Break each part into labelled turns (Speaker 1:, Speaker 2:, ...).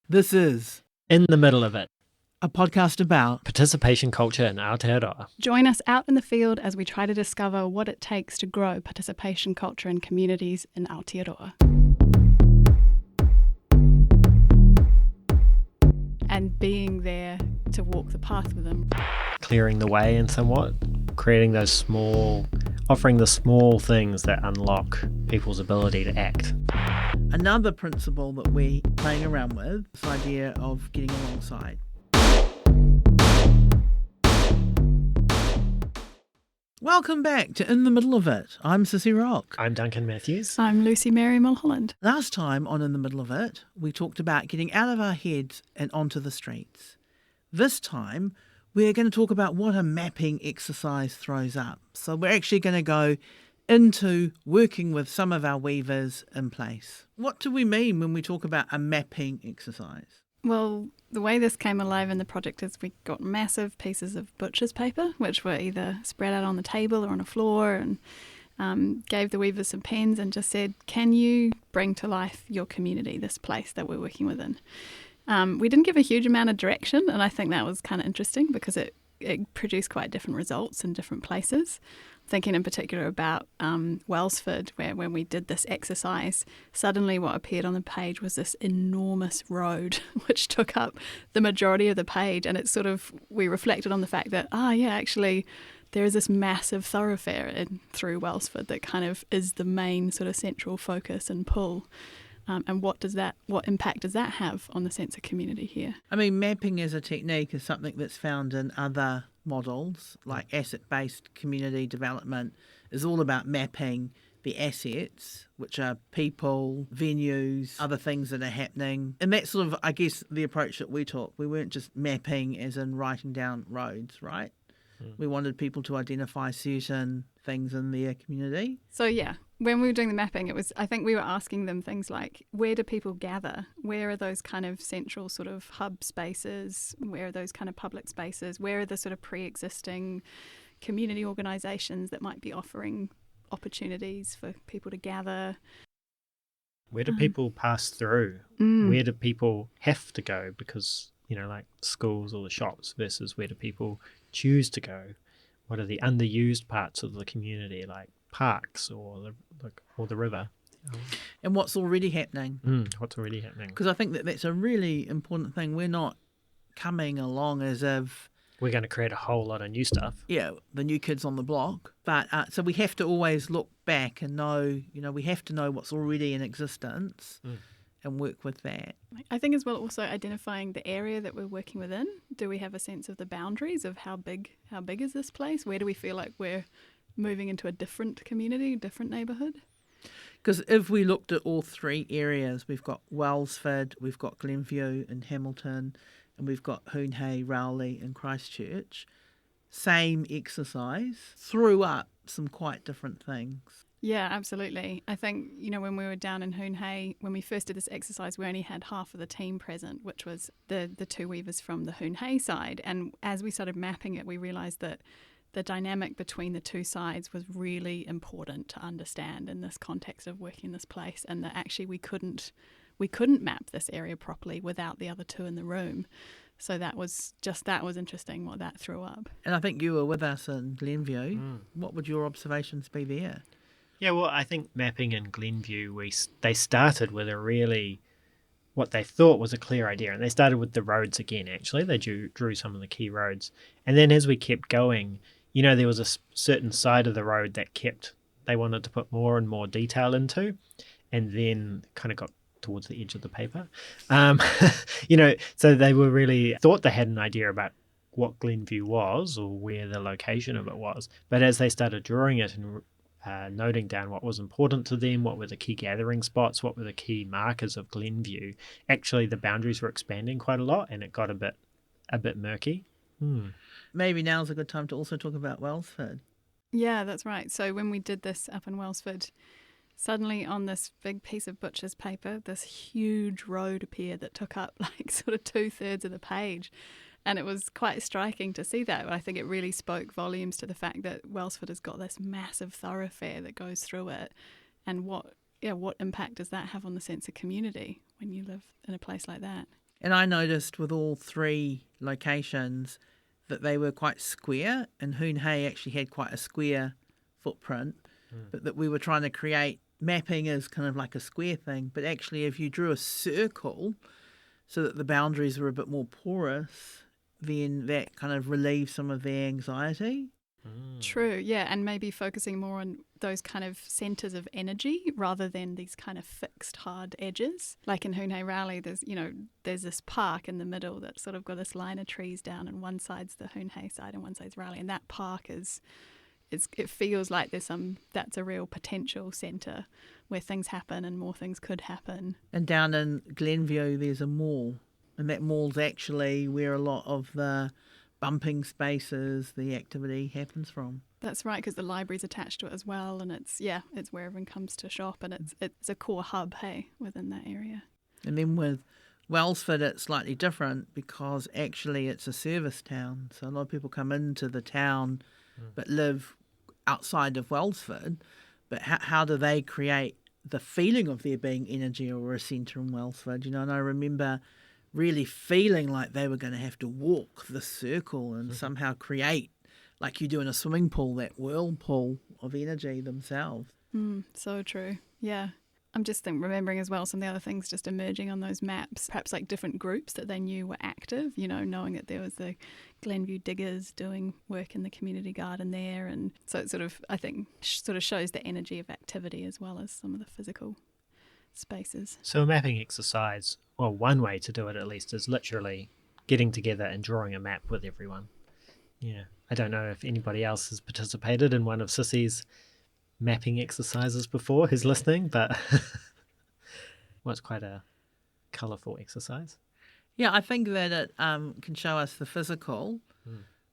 Speaker 1: This is
Speaker 2: In the Middle of It,
Speaker 1: a podcast about
Speaker 2: participation culture in Aotearoa.
Speaker 3: Join us out in the field as we try to discover what it takes to grow participation culture in communities in Aotearoa. And being there to walk the path with them.
Speaker 2: Clearing the way in somewhat, creating offering the small things that unlock people's ability to act.
Speaker 1: another principle that we're playing around with, this idea of getting alongside. Welcome back to In the Middle of It. I'm Sissy Rock.
Speaker 2: I'm Duncan Matthews.
Speaker 3: I'm Lucy Mary Mulholland.
Speaker 1: Last time on In the Middle of It, we talked about getting out of our heads and onto the streets. This time, we're going to talk about what a mapping exercise throws up. So we're actually going to go into working with some of our weavers in place. What do we mean when we talk about a mapping exercise?
Speaker 3: Well, the way this came alive in the project is we got massive pieces of butcher's paper, which were either spread out on the table or on a floor, and gave the weavers some pens and just said, can you bring to life your community, this place that we're working within? We didn't give a huge amount of direction, and I think that was kind of interesting because it produced quite different results in different places. Thinking in particular about Wellsford, where when we did this exercise, suddenly what appeared on the page was this enormous road, which took up the majority of the page. And it's sort of, we reflected on the fact that, actually, there is this massive thoroughfare through Wellsford that kind of is the main sort of central focus and pull. And what impact does that have on the sense of community here?
Speaker 1: I mean, mapping as a technique is something that's found in other models, like asset-based community development is all about mapping the assets, which are people, venues, other things that are happening. And that's sort of, I guess, the approach that we took. We weren't just mapping as in writing down roads, right? We wanted people to identify certain things in their community.
Speaker 3: So yeah, when we were doing the mapping, I think we were asking them things like, where do people gather? Where are those kind of central sort of hub spaces? Where are those kind of public spaces? Where are the sort of pre-existing community organisations that might be offering opportunities for people to gather?
Speaker 2: Where do people pass through? Where do people have to go? Because, like schools or the shops versus where do people choose to go? What are the underused parts of the community, like parks or the river?
Speaker 1: And what's already happening.
Speaker 2: What's already happening?
Speaker 1: Because I think that that's a really important thing. We're not coming along as if
Speaker 2: we're going to create a whole lot of new stuff.
Speaker 1: Yeah, the new kids on the block. But so we have to always look back and know, we have to know what's already in existence. And work with that.
Speaker 3: I think as well also identifying the area that we're working within. Do we have a sense of the boundaries of how big is this place? Where do we feel like we're moving into a different community, different neighbourhood?
Speaker 1: Because if we looked at all three areas, we've got Wellsford, we've got Glenview and Hamilton, and we've got Hoonhay, Rowley and Christchurch. Same exercise threw up some quite different things.
Speaker 3: Yeah, absolutely. I think, when we were down in Hoonhay, when we first did this exercise, we only had half of the team present, which was the two weavers from the Hoonhay side. And as we started mapping it, we realised that the dynamic between the two sides was really important to understand in this context of working in this place, and that actually we couldn't map this area properly without the other two in the room. So that was interesting what that threw up. And
Speaker 1: I think you were with us in Glenview. What would your observations be there?
Speaker 2: Yeah, well, I think mapping in Glenview, they started with what they thought was a clear idea. And they started with the roads again, actually. They drew some of the key roads. And then as we kept going, there was a certain side of the road that they wanted to put more and more detail into. And then kind of got towards the edge of the paper. So they were really thought they had an idea about what Glenview was or where the location of it was. But as they started drawing it and noting down what was important to them, what were the key gathering spots, what were the key markers of Glenview, actually the boundaries were expanding quite a lot and it got a bit murky.
Speaker 1: Maybe now's a good time to also talk about Wellsford.
Speaker 3: Yeah, that's right. So when we did this up in Wellsford, suddenly on this big piece of butcher's paper, this huge road appeared that took up like sort of 2/3 of the page. And it was quite striking to see that. I think it really spoke volumes to the fact that Wellsford has got this massive thoroughfare that goes through it. And what impact does that have on the sense of community when you live in a place like that?
Speaker 1: And I noticed with all three locations that they were quite square, and Hoon Hey actually had quite a square footprint, but that we were trying to create mapping as kind of like a square thing. But actually, if you drew a circle so that the boundaries were a bit more porous, then that kind of relieves some of their anxiety.
Speaker 3: True, yeah, and maybe focusing more on those kind of centres of energy rather than these kind of fixed hard edges. Like in Hoon Hey Rowley, there's this park in the middle that's sort of got this line of trees down, and one side's the Hoon Hey side and one side's Rowley, and that park it feels like that's a real potential centre where things happen and more things could happen.
Speaker 1: And down in Glenview, there's a mall, and that mall's actually where a lot of the bumping spaces, the activity happens from.
Speaker 3: That's right, because the library's attached to it as well, and it's where everyone comes to shop, and it's a core hub, within that area.
Speaker 1: And then with Wellsford, it's slightly different because actually it's a service town. So a lot of people come into the town but live outside of Wellsford. But how do they create the feeling of there being energy or a centre in Wellsford? And I remember really feeling like they were going to have to walk the circle and somehow create, like you do in a swimming pool, that whirlpool of energy themselves.
Speaker 3: So true. Yeah. I'm just remembering as well some of the other things just emerging on those maps, perhaps like different groups that they knew were active, knowing that there was the Glenview diggers doing work in the community garden there. And so it I think, shows the energy of activity as well as some of the physical spaces.
Speaker 2: So a mapping exercise, well, one way to do it at least, is literally getting together and drawing a map with everyone. Yeah. I don't know if anybody else has participated in one of Sissy's mapping exercises before who's listening, but it's quite a colourful exercise.
Speaker 1: Yeah, I think that it can show us the physical,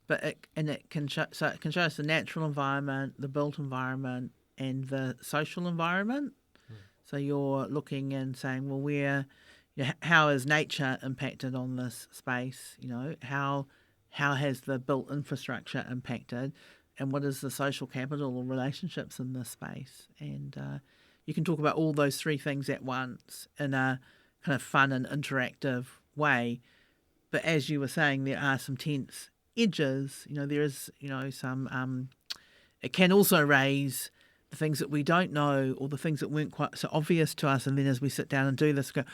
Speaker 1: but it can show us the natural environment, the built environment, and the social environment. So you're looking and saying, well, how is nature impacted on this space? How has the built infrastructure impacted? And what is the social capital or relationships in this space? And you can talk about all those three things at once in a kind of fun and interactive way. But as you were saying, there are some tense edges. There is, some... it can also raise the things that we don't know or the things that weren't quite so obvious to us. And then as we sit down and do this, go,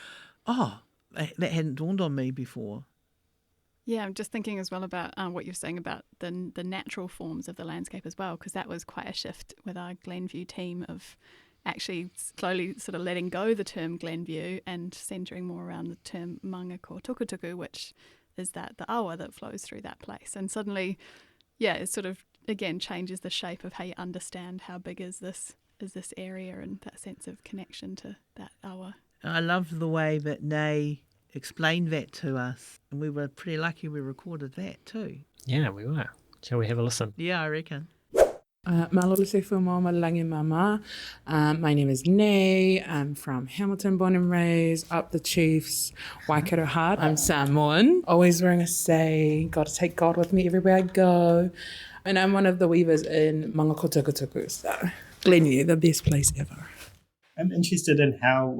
Speaker 1: oh, that hadn't dawned on me before.
Speaker 3: Yeah, I'm just thinking as well about what you're saying about the natural forms of the landscape as well, because that was quite a shift with our Glenview team of actually slowly sort of letting go the term Glenview and centering more around the term manga ko tukutuku, which is the awa that flows through that place. And suddenly, it sort of, again, changes the shape of how you understand how big is this area and that sense of connection to that awa.
Speaker 1: I love the way that Nay explained that to us, and we were pretty lucky we recorded that too.
Speaker 2: Yeah, we were. Shall we have a listen?
Speaker 1: Yeah, I reckon.
Speaker 4: Mama. My name is Nay. I'm from Hamilton, born and raised, up the Chiefs, Waikato heart. I'm Samoan, always wearing a say, got to take God with me everywhere I go. And I'm one of the weavers in Manga ko tukutuku, so Glenview, the best place ever.
Speaker 2: I'm interested in how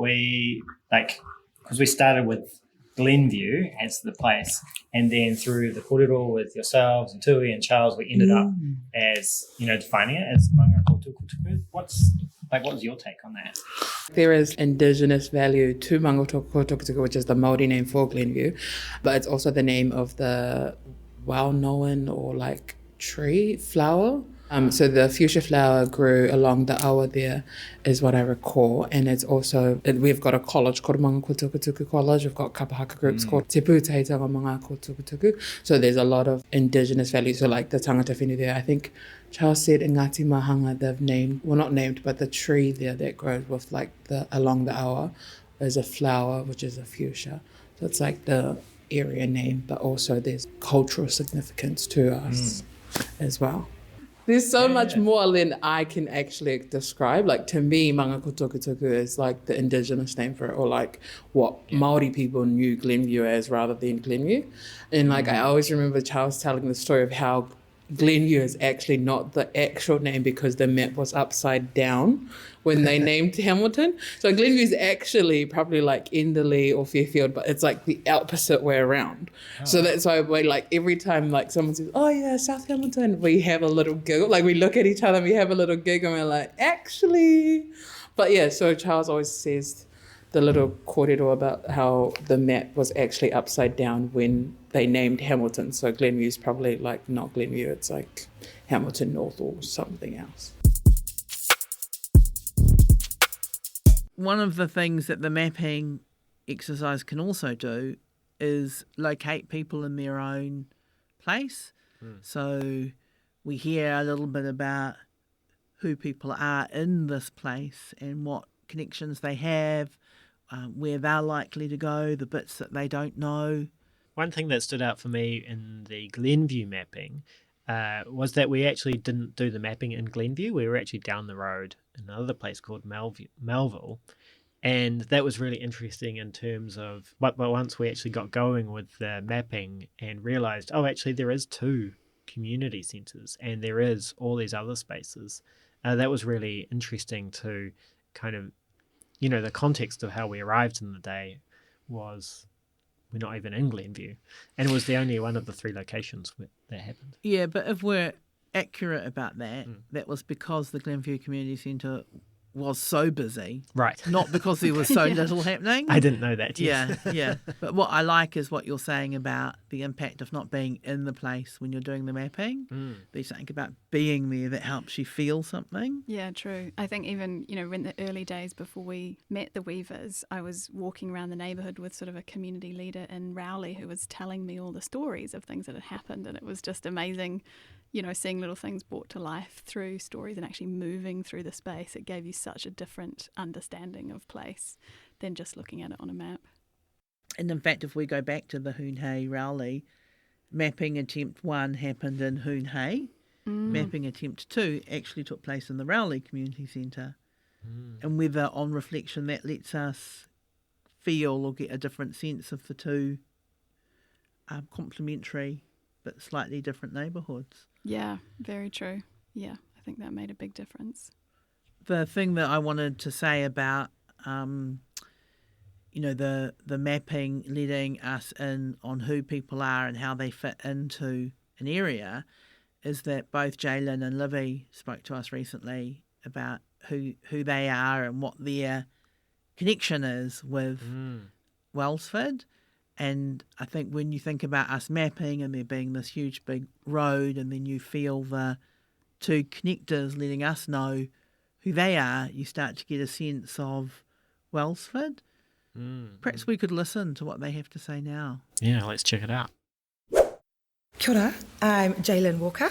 Speaker 2: because we started with Glenview as the place, and then through the kōrero with yourselves and Tui and Charles, we ended up as, defining it as manga ko tukutuku. What was your take on that?
Speaker 4: There is indigenous value to manga ko tukutuku, which is the Māori name for Glenview, but it's also the name of the well-known or tree, flower. So the fuchsia flower grew along the awa there, is what I recall. And it's also, we've got a college called Manga ko Tukutuku College. We've got kapahaka groups called Te Pūteitanga Manga ko Tukutuku. So there's a lot of indigenous values. So the tangata whenua there, I think Charles said in Ngāti Mahanga, they've named, well not named, but the tree there that grows with along the awa is a flower, which is a fuchsia. So it's the area name, but also there's cultural significance to us as well. There's so much more than I can actually describe. To me, manga ko tukutuku is the indigenous name for it, or what Māori people knew Glenview as rather than Glenview. And I always remember Charles telling the story of how Glenview is actually not the actual name because the map was upside down when they named Hamilton. So Glenview is actually probably like Enderley or Fairfield, but it's like the opposite way around. Oh. So that's why we like every time like someone says, oh yeah, South Hamilton, we have a little giggle. Like we look at each other and we have a little giggle and we're like, actually. But yeah, so Charles always says the little corridor about how the map was actually upside down when they named Hamilton. So Glenview is probably like not Glenview, it's like Hamilton North or something else.
Speaker 1: One of the things that the mapping exercise can also do is locate people in their own place. So we hear a little bit about who people are in this place and what connections they have, where they're likely to go, the bits that they don't know.
Speaker 2: One thing that stood out for me in the Glenview mapping was that we actually didn't do the mapping in Glenview. We were actually down the road in another place called Melville. And that was really interesting in terms of, but once we actually got going with the mapping and realised, oh, actually there is 2 community centres and there is all these other spaces. That was really interesting to kind of, you know, the context of how we arrived in the day was we're not even in Glenview. And it was the only one of the 3 locations where that happened.
Speaker 1: Yeah, but if we're accurate about that, that was because the Glenview Community Centre was so busy.
Speaker 2: Right.
Speaker 1: Not because there was so little happening.
Speaker 2: I didn't know that.
Speaker 1: Yes. Yeah. But what I like is what you're saying about the impact of not being in the place when you're doing the mapping. There's something about being there that helps you feel something.
Speaker 3: Yeah, true. I think even, you know, in the early days before we met the Weavers, I was walking around the neighbourhood with sort of a community leader in Rowley who was telling me all the stories of things that had happened, and it was just amazing, you know, seeing little things brought to life through stories and actually moving through the space. It gave you such a different understanding of place than just looking at it on a map.
Speaker 1: And in fact, if we go back to the Hoonhay Rowley, mapping attempt 1 happened in Hoonhay. Mapping attempt 2 actually took place in the Rowley Community Centre. And whether on reflection that lets us feel or get a different sense of the 2 complementary but slightly different neighbourhoods. Yeah,
Speaker 3: very true. Yeah, I think that made a big difference.
Speaker 1: The thing that I wanted to say about, you know, the mapping letting us in on who people are and how they fit into an area is that both Jaelyn and Libby spoke to us recently about who they are and what their connection is with Wellsford. And I think when you think about us mapping and there being this huge big road and then you feel the 2 connectors letting us know who they are, you start to get a sense of Wellsford. Perhaps we could listen to what they have to say now.
Speaker 2: Yeah, let's check it out.
Speaker 5: Kia ora, I'm Jaelyn Walker.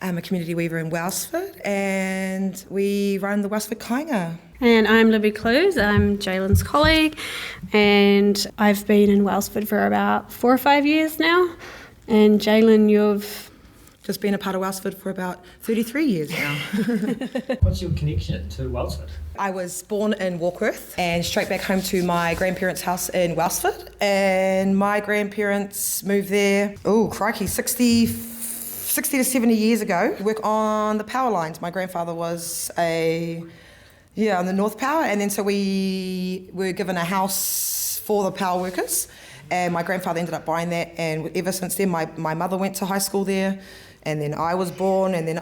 Speaker 5: I'm a community weaver in Wellsford and we run the Wellsford Kāinga.
Speaker 6: And I'm Libby Clues, I'm Jaelyn's colleague, and I've been in Wellsford for about 4 or 5 years now. And Jaelyn, you've
Speaker 5: just been a part of Wellsford for about 33 years now.
Speaker 2: What's your connection to Wellsford?
Speaker 5: I was born in Warkworth and straight back home to my grandparents' house in Wellsford. And my grandparents moved there, 60 to 70 years ago to work on the power lines. My grandfather was on the North Power, and then so we were given a house for the power workers, and my grandfather ended up buying that, and ever since then my mother went to high school there, and then I was born, and then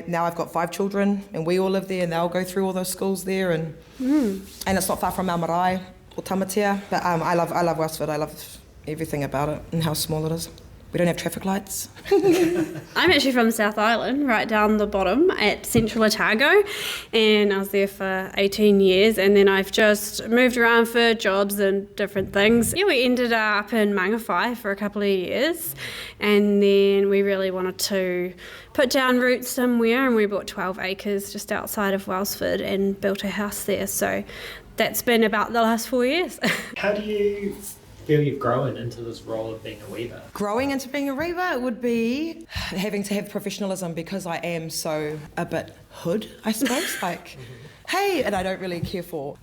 Speaker 5: now I've got 5 children, and we all live there, and they'll go through all those schools there, and it's not far from our marae or Tamatea, but I love Wellsford. I love everything about it and how small it is. We don't have traffic lights.
Speaker 6: I'm actually from South Island, right down the bottom at Central Otago, and I was there for 18 years, and then I've just moved around for jobs and different things. Yeah, we ended up in Mangawhai for a couple of years, and then we really wanted to put down roots somewhere, and we bought 12 acres just outside of Wellsford and built a house there. So that's been about the last 4 years.
Speaker 2: How do you feel you've grown into this role of being a weaver?
Speaker 5: Growing into being a weaver would be having to have professionalism because I am so a bit hood, I suppose. hey, and I don't care for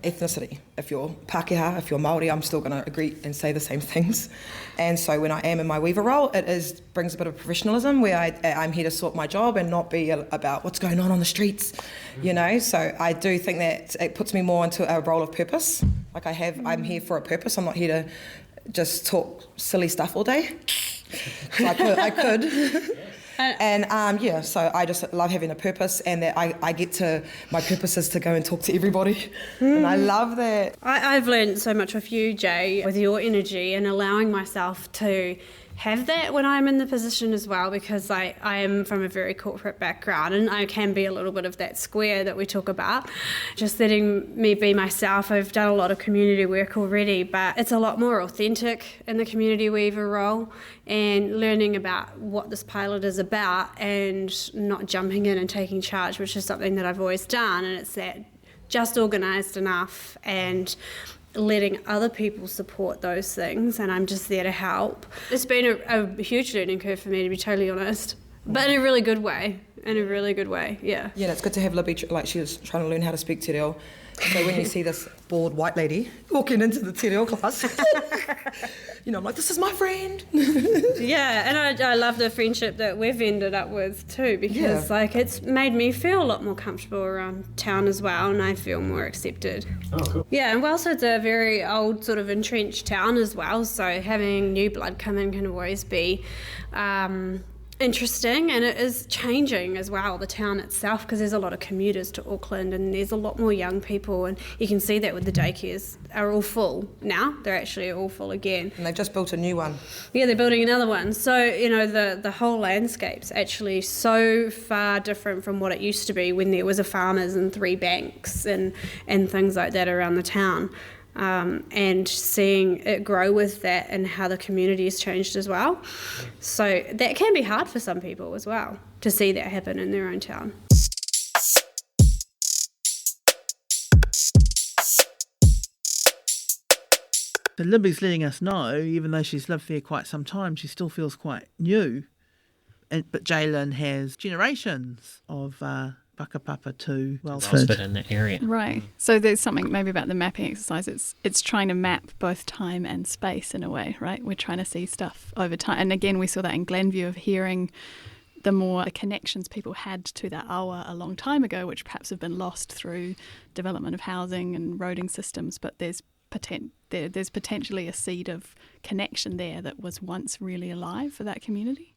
Speaker 5: ethnicity. If you're Pākehā, if you're Māori, I'm still going to agree and say the same things. And so when I am in my weaver role, brings a bit of professionalism where I'm here to sort my job and not be about what's going on the streets, you know. So I do think that it puts me more into a role of purpose. Like I'm here for a purpose. I'm not here to just talk silly stuff all day. So I could. And so I just love having a purpose, and that my purpose is to go and talk to everybody. And I love that.
Speaker 6: I've learned so much with you, Jay, with your energy and allowing myself to have that when I'm in the position as well, because I am from a very corporate background and I can be a little bit of that square that we talk about. Just letting me be myself. I've done a lot of community work already, but it's a lot more authentic in the community weaver role, and learning about what this pilot is about and not jumping in and taking charge, which is something that I've always done, and it's that just organised enough and letting other people support those things, and I'm just there to help. It's been a huge learning curve for me, to be totally honest, but in a really good way. Yeah,
Speaker 5: it's good to have Libby, like she was trying to learn how to speak te reo. So when you see this bored white lady walking into the te reo class, I'm like, this is my friend.
Speaker 6: Yeah, and I love the friendship that we've ended up with too, because it's made me feel a lot more comfortable around town as well, and I feel more accepted.
Speaker 2: Oh, cool.
Speaker 6: Yeah, and Wellsford's a very old sort of entrenched town as well, so having new blood come in can always be interesting, and it is changing as well, the town itself, because there's a lot of commuters to Auckland and there's a lot more young people, and you can see that with the daycares are all full now. They're actually all full again.
Speaker 5: And they've just built a new one.
Speaker 6: Yeah, they're building another one. So, the whole landscape's actually so far different from what it used to be when there was a farmers and 3 banks and things like that around the town. And seeing it grow with that and how the community has changed as well. So that can be hard for some people as well, to see that happen in their own town.
Speaker 1: So Libby's letting us know, even though she's lived there quite some time, she still feels quite new. But Jaelyn has generations of whakapapa to Wellsford
Speaker 2: In that area.
Speaker 3: Right. So there's something maybe about the mapping exercise. It's trying to map both time and space in a way, right? We're trying to see stuff over time. And again, we saw that in Glenview, of hearing the more connections people had to that awa a long time ago, which perhaps have been lost through development of housing and roading systems. But there's potentially a seed of connection there that was once really alive for that community.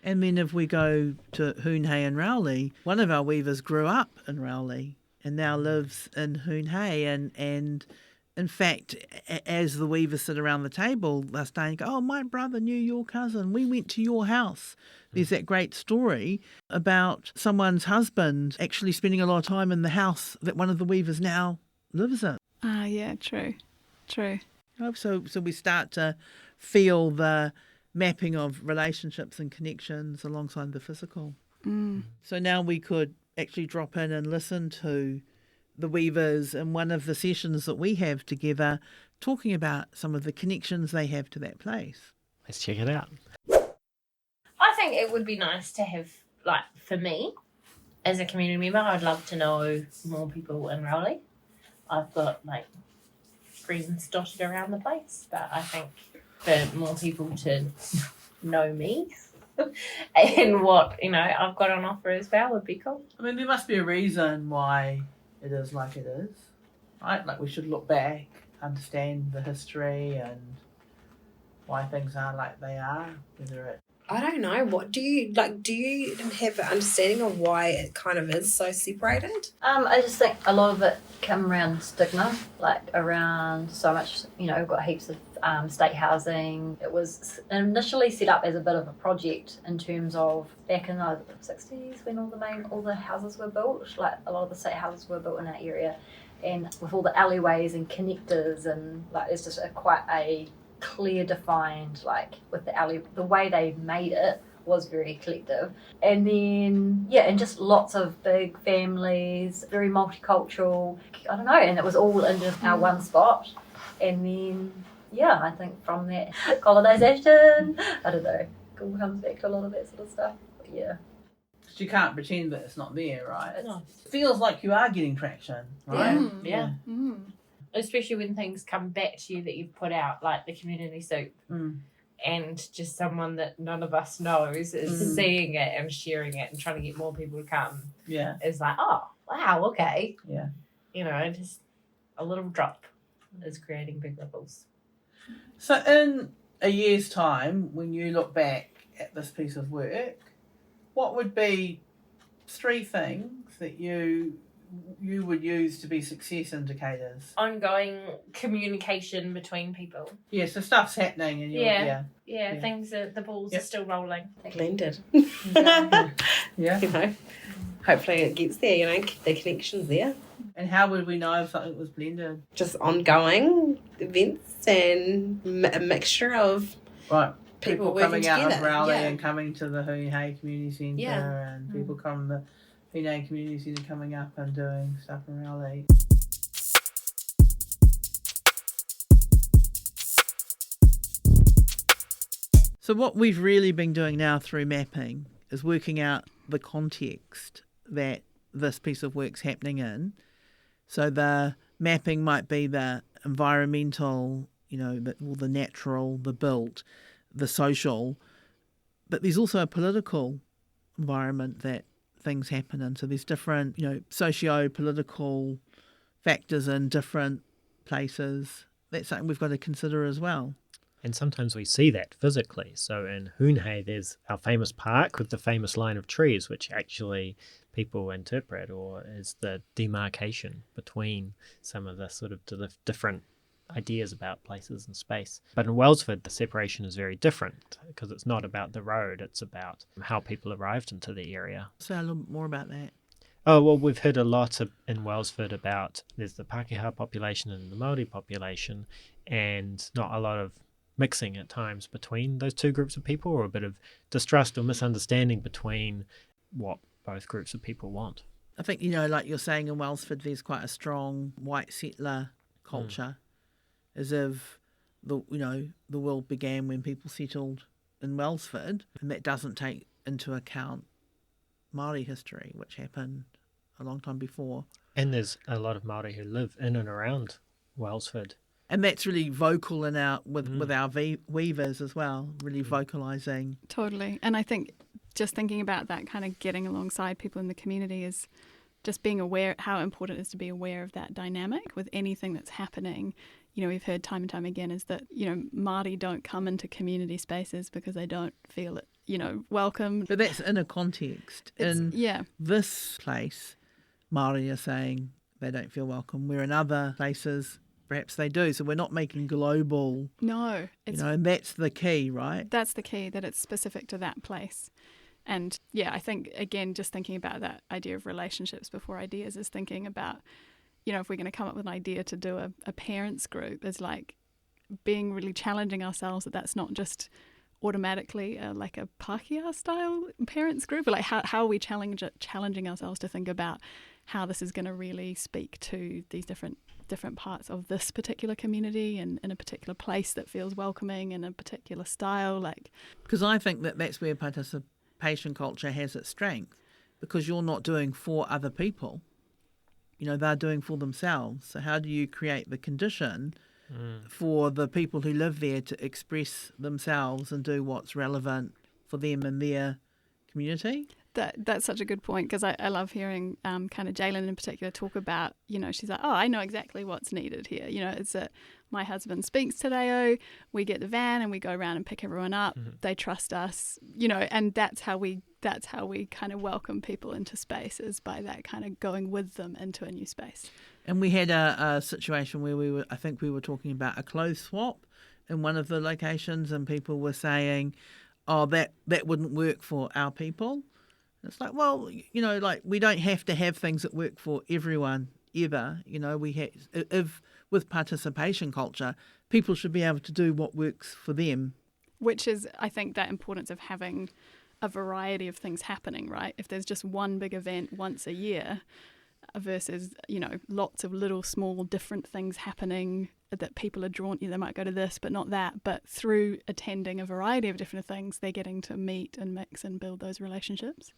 Speaker 1: And then if we go to Hoonhay and Rowley, one of our weavers grew up in Rowley and now lives in Hoonhay. And in fact, as the weavers sit around the table, they're starting to go, oh, my brother knew your cousin. We went to your house. There's that great story about someone's husband actually spending a lot of time in the house that one of the weavers now lives in.
Speaker 3: Ah, yeah, true.
Speaker 1: So we start to feel the mapping of relationships and connections alongside the physical. So now we could actually drop in and listen to the weavers in one of the sessions that we have together, talking about some of the connections they have to that place.
Speaker 2: Let's check it out.
Speaker 7: I think it would be nice to have, for me, as a community member, I'd love to know more people in Rowley. I've got, friends dotted around the place, but I think for more people to know me and what, I've got on offer as well would be cool.
Speaker 1: I mean, there must be a reason why it is like it is, right? Like, we should look back, understand the history and why things are like they are, whether it...
Speaker 8: I don't know. What do you have an understanding of why it kind of is so separated?
Speaker 9: I just think a lot of it come around stigma, around so much, we've got heaps of state housing. It was initially set up as a bit of a project in terms of back in the 60s when all the houses were built, a lot of the state houses were built in that area, and with all the alleyways and connectors, and it's just quite a clear defined, with the alley, the way they made it was very collective. And then and just lots of big families, very multicultural, I don't know, and it was all in just our one spot. And then I think from that colonisation, I don't know, it all comes back to a lot of that sort of stuff. But
Speaker 1: Because you can't pretend that it's not there, right?
Speaker 7: No.
Speaker 1: It feels like you are getting traction, right?
Speaker 7: Yeah. Especially when things come back to you that you've put out, like the community soup. And just someone that none of us knows is seeing it and sharing it and trying to get more people to come.
Speaker 1: Yeah.
Speaker 7: It's like, oh, wow, okay.
Speaker 1: Yeah.
Speaker 7: You know, just a little drop is creating big ripples.
Speaker 1: So in a year's time, when you look back at this piece of work, what would be 3 things that you would use to be success indicators?
Speaker 7: Ongoing communication between people.
Speaker 1: Yeah, so stuff's happening and
Speaker 7: Yeah, things are, the balls are still rolling.
Speaker 8: Blended.
Speaker 1: Yeah.
Speaker 8: You know, hopefully it gets there, you know, the connection's there.
Speaker 1: And how would we know if something was blended?
Speaker 8: Just ongoing events and a mixture of people
Speaker 1: coming out of
Speaker 8: together.
Speaker 1: Rowley and coming to the Huinhei Community Centre and people from the Huinhei Community Centre coming up and doing stuff in Rowley. So what we've really been doing now through mapping is working out the context that this piece of work's happening in. So the mapping might be the environmental, you know, the natural, the built, the social, but there's also a political environment that things happen in. So there's different, you know, socio-political factors in different places. That's something we've got to consider as well.
Speaker 2: And sometimes we see that physically. So in Huinhei, there's our famous park with the famous line of trees, which actually people interpret or is the demarcation between some of the sort of different ideas about places and space. But in Wellsford, the separation is very different because it's not about the road, it's about how people arrived into the area.
Speaker 1: Say a little bit more about that.
Speaker 2: Oh, well, we've heard a lot in Wellsford about there's the Pākehā population and the Māori population, and not a lot of mixing at times between those two groups of people, or a bit of distrust or misunderstanding between what both groups of people want.
Speaker 1: I think, you know, like you're saying in Wellsford, there's quite a strong white settler culture, as if the world began when people settled in Wellsford, and that doesn't take into account Māori history, which happened a long time before.
Speaker 2: And there's a lot of Māori who live in and around Wellsford.
Speaker 1: And that's really vocal in our with our weavers as well, really vocalising.
Speaker 3: Totally. And I think just thinking about that, kind of getting alongside people in the community, is just being aware how important it is to be aware of that dynamic with anything that's happening. You know, we've heard time and time again is that, you know, Māori don't come into community spaces because they don't feel it, you know, welcome.
Speaker 1: But that's in a context. In this place, Māori are saying they don't feel welcome, where in other places perhaps they do. So we're not making global.
Speaker 3: No.
Speaker 1: You know, and that's the key, right?
Speaker 3: That's the key, that it's specific to that place. And yeah, I think, again, just thinking about that idea of relationships before ideas is thinking about, you know, if we're going to come up with an idea to do a parents group, is like being really challenging ourselves that that's not just automatically like a Pākehā style parents group, but like how are we challenging ourselves to think about how this is going to really speak to these different parts of this particular community and in a particular place that feels welcoming in a particular style. Like,
Speaker 1: because I think that's where participation culture has its strength, because you're not doing for other people, you know, they're doing for themselves. So how do you create the condition for the people who live there to express themselves and do what's relevant for them and their community?
Speaker 3: That's such a good point, because I love hearing kind of Jaelyn in particular talk about, you know, she's like, oh, I know exactly what's needed here. You know, it's that my husband speaks today, we get the van and we go around and pick everyone up. They trust us, you know, and that's how we kind of welcome people into spaces, by that kind of going with them into a new space.
Speaker 1: And we had a situation where I think we were talking about a clothes swap in one of the locations, and people were saying, oh, that wouldn't work for our people. It's like, well, you know, like we don't have to have things that work for everyone ever. You know, if with participation culture, people should be able to do what works for them.
Speaker 3: Which is, I think, that importance of having a variety of things happening, right? If there's just one big event once a year versus, you know, lots of little small different things happening that people are drawn to, they might go to this but not that, but through attending a variety of different things, they're getting to meet and mix and build those relationships.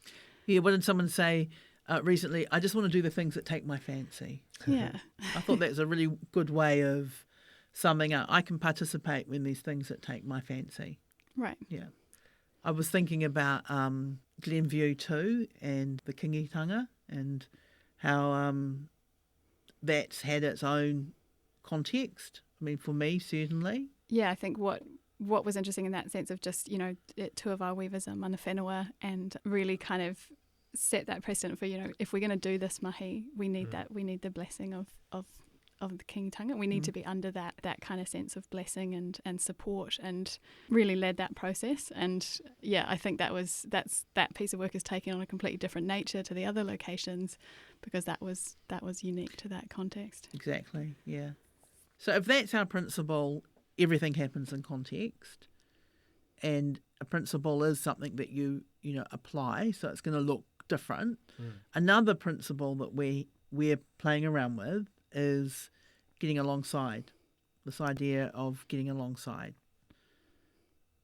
Speaker 1: Yeah, what did someone say recently? I just want to do the things that take my fancy.
Speaker 3: Yeah.
Speaker 1: I thought that's a really good way of summing up. I can participate when there's things that take my fancy.
Speaker 3: Right.
Speaker 1: Yeah. I was thinking about Glenview too and the kingitanga and how that's had its own context. I mean, for me, certainly.
Speaker 3: Yeah, I think what was interesting in that sense of just, two of our weavers are mana whenua and really kind of set that precedent for, if we're going to do this mahi, we need that. We need the blessing of the kingitanga. We need to be under that kind of sense of blessing and support, and really led that process. And yeah, I think that piece of work is taking on a completely different nature to the other locations because that was unique to that context.
Speaker 1: Exactly, yeah. So if that's our principle, everything happens in context, and a principle is something that you apply, so it's going to look different. Another principle that we're playing around with is getting alongside. This idea of getting alongside.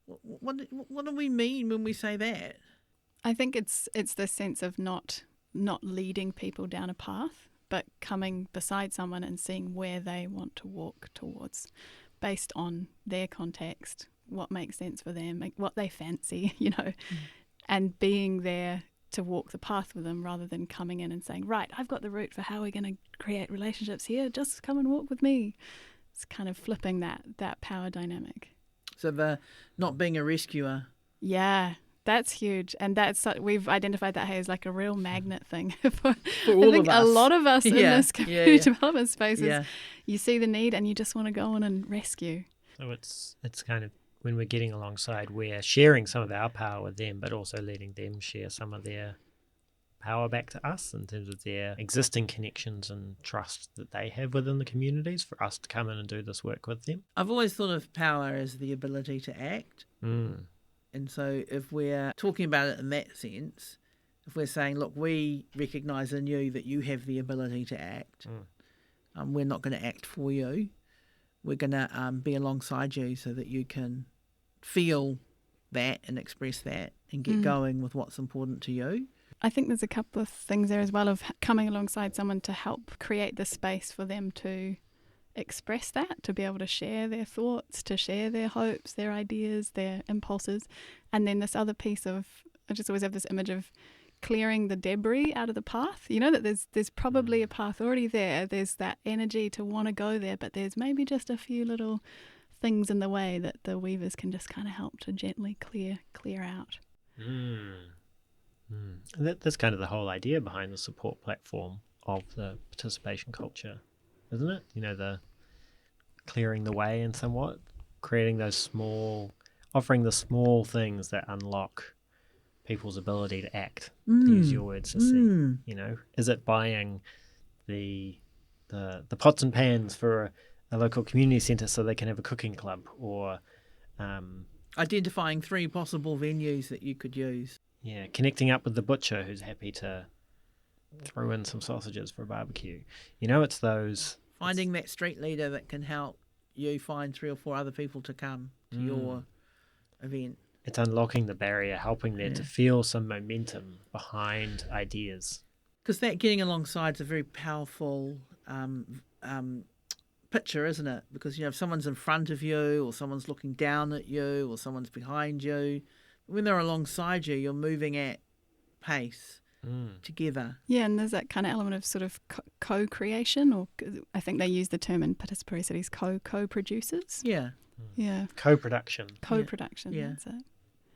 Speaker 1: What do we mean when we say that?
Speaker 3: I think it's the sense of not leading people down a path, but coming beside someone and seeing where they want to walk towards based on their context, what makes sense for them, what they fancy, and being there to walk the path with them rather than coming in and saying, right, I've got the route for how we're going to create relationships here, just come and walk with me. It's kind of flipping that power dynamic.
Speaker 1: So the not being a rescuer.
Speaker 3: Yeah, that's huge. And we've identified that as like a real magnet thing for
Speaker 1: all
Speaker 3: I think
Speaker 1: of us.
Speaker 3: a lot of us in this community development space is you see the need and you just want to go on and rescue.
Speaker 2: So it's kind of, when we're getting alongside, we're sharing some of our power with them, but also letting them share some of their power back to us in terms of their existing connections and trust that they have within the communities for us to come in and do this work with them.
Speaker 1: I've always thought of power as the ability to act. And so if we're talking about it in that sense, if we're saying, look, we recognise in you that you have the ability to act, we're not going to act for you. We're going to be alongside you so that you can feel that and express that and get going with what's important to you.
Speaker 3: I think there's a couple of things there as well of coming alongside someone to help create the space for them to express that, to be able to share their thoughts, to share their hopes, their ideas, their impulses. And then this other piece of, I just always have this image of clearing the debris out of the path. That there's probably a path already there. There's that energy to want to go there, but there's maybe just a few little things in the way that the weavers can just kind of help to gently clear out.
Speaker 2: That's kind of the whole idea behind the support platform of the participation culture, isn't it? The clearing the way and somewhat creating those offering the small things that unlock people's ability to act, to use your words, Sissy. Is it buying the pots and pans for a local community centre so they can have a cooking club, or
Speaker 1: identifying 3 possible venues that you could use.
Speaker 2: Yeah, connecting up with the butcher who's happy to throw in some sausages for a barbecue. It's those...
Speaker 1: Finding that street leader that can help you find 3 or 4 other people to come to your event.
Speaker 2: It's unlocking the barrier, helping there to feel some momentum behind ideas.
Speaker 1: Because that getting alongside is a very powerful picture, isn't it? Because, if someone's in front of you or someone's looking down at you or someone's behind you, when they're alongside you, you're moving at pace together.
Speaker 3: Yeah, and there's that kind of element of sort of co-creation, or I think they use the term in participatory cities, co-producers.
Speaker 1: Yeah.
Speaker 3: Yeah.
Speaker 2: Co-production.
Speaker 1: Yeah.
Speaker 3: That's it.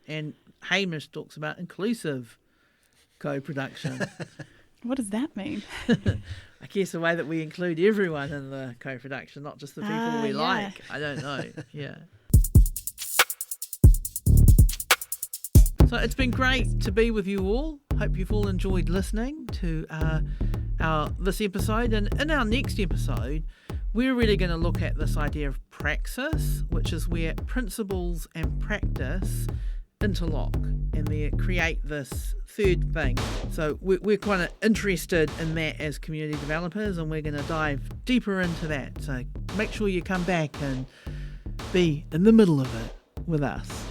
Speaker 1: And Hamish talks about inclusive co-production.
Speaker 3: What does that mean?
Speaker 1: I guess the way that we include everyone in the co-production, not just the people we like. I don't know. Yeah. So it's been great to be with you all. Hope you've all enjoyed listening to this episode. And in our next episode, we're really going to look at this idea of praxis, which is where principles and practice interlock and they create this third thing. So we're kind of interested in that as community developers, and we're going to dive deeper into that. So make sure you come back and be in the middle of it with us.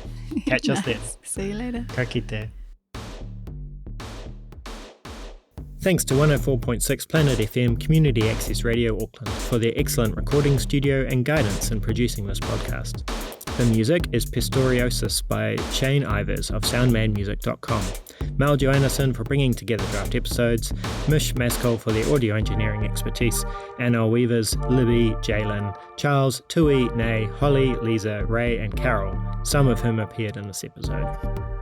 Speaker 2: Catch us there.
Speaker 3: See you later.
Speaker 2: Ka kite. Thanks to 104.6 Planet FM Community Access Radio Auckland for their excellent recording studio and guidance in producing this podcast. The music is Pistoriosis by Shane Ivers of soundmanmusic.com, Mel Joanneson for bringing together draft episodes, Mish Maskell for their audio engineering expertise, Anna Weavers, Libby, Jaelyn, Charles, Tui, Nay, Holly, Lisa, Ray and Carol, some of whom appeared in this episode.